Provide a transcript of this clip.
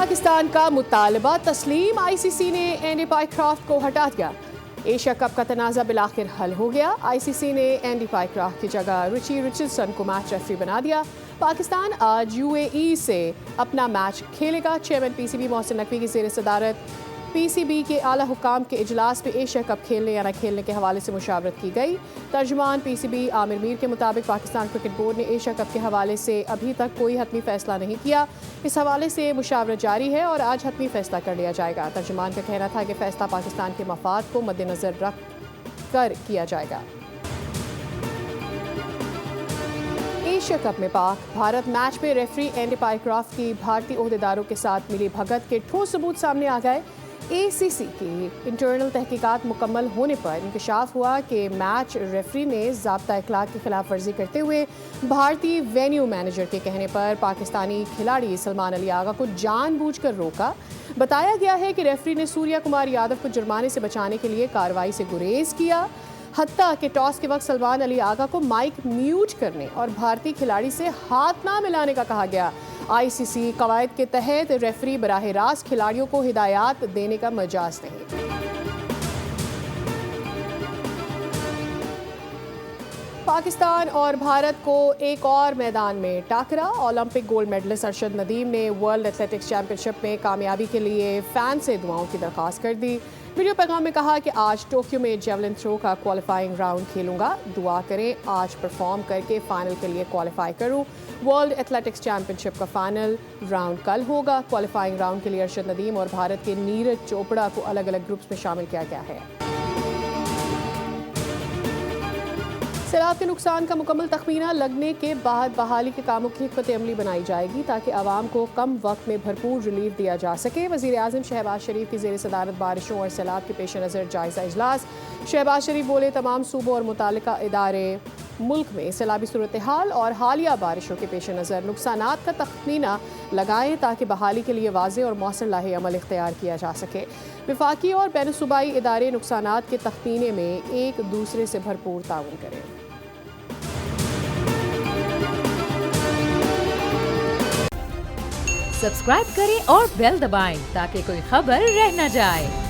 پاکستان کا مطالبہ تسلیم، ICC نے اینڈی پائیکرافٹ کو ہٹا دیا۔ ایشیا کپ کا تنازع بالآخر حل ہو گیا۔ ICC نے اینڈی پائیکرافٹ کی جگہ رچی رچرڈسن کو میچ ریفری بنا دیا۔ پاکستان آج UAE سے اپنا میچ کھیلے گا۔ چیئرمین PCB محسن نقوی کی زیر صدارت PCB کے اعلیٰ حکام کے اجلاس میں ایشیا کپ کھیلنے یا نہ کھیلنے کے حوالے سے مشاورت کی گئی۔ ترجمان PCB عامر میر کے مطابق پاکستان کرکٹ بورڈ نے ایشیا کپ کے حوالے سے ابھی تک کوئی حتمی فیصلہ نہیں کیا۔ اس حوالے سے مشاورت جاری ہے اور آج حتمی فیصلہ کر لیا جائے گا۔ ترجمان کا کہنا تھا کہ فیصلہ پاکستان کے مفاد کو مد نظر رکھ کر کیا جائے گا۔ ایشیا کپ میں پاک بھارت میچ میں ریفری اینڈی پائیکرافٹ کی بھارتی عہدیداروں کے ساتھ ملی بھگت کے ٹھوس ثبوت سامنے آ گئے۔ ACC کی انٹرنل تحقیقات مکمل ہونے پر انکشاف ہوا کہ میچ ریفری نے ضابطہ اخلاق کی خلاف ورزی کرتے ہوئے بھارتی وینیو مینیجر کے کہنے پر پاکستانی کھلاڑی سلمان علی آغا کو جان بوجھ کر روکا۔ بتایا گیا ہے کہ ریفری نے سوریا کمار یادو کو جرمانے سے بچانے کے لیے کارروائی سے گریز کیا، حتیٰ کہ ٹاس کے وقت سلمان علی آغا کو مائک میوٹ کرنے اور بھارتی کھلاڑی سے ہاتھ نہ ملانے کا کہا گیا۔ ICC قواعد کے تحت ریفری براہ راست کھلاڑیوں کو ہدایات دینے کا مجاز نہیں۔ پاکستان اور بھارت کو ایک اور میدان میں ٹاکرا۔ Olympic gold medalist Arshad Nadeem نے ورلڈ ایتھلیٹکس چیمپئن شپ میں کامیابی کے لیے فین سے دعاؤں کی درخواست کر دی۔ ویڈیو پیغام میں کہا کہ آج ٹوکیو میں جیولن تھرو کا کوالیفائنگ راؤنڈ کھیلوں گا، دعا کریں آج پرفارم کر کے فائنل کے لیے کوالیفائی کروں۔ ورلڈ ایتھلیٹکس چیمپئن شپ کا فائنل راؤنڈ کل ہوگا۔ کوالیفائنگ راؤنڈ کے لیے ارشد ندیم اور بھارت کے نیرج چوپڑا کو الگ الگ گروپس میں شامل کیا گیا ہے۔ سیلاب کے نقصان کا مکمل تخمینہ لگنے کے بعد بحالی کے کاموں کی حکمت عملی بنائی جائے گی تاکہ عوام کو کم وقت میں بھرپور ریلیف دیا جا سکے۔ وزیر اعظم شہباز شریف کی زیر صدارت بارشوں اور سیلاب کے پیش نظر جائزہ اجلاس۔ شہباز شریف بولے تمام صوبوں اور متعلقہ ادارے ملک میں سیلابی صورتحال اور حالیہ بارشوں کے پیش نظر نقصانات کا تخمینہ لگائیں تاکہ بحالی کے لیے واضح اور مؤثر لاہ عمل اختیار کیا جا سکے۔ وفاقی اور بین الصوبائی ادارے نقصانات کے تخمینے میں ایک دوسرے سے بھرپور تعاون کریں۔ سبسکرائب کریں اور بیل دبائیں تاکہ کوئی خبر رہ نہ جائے۔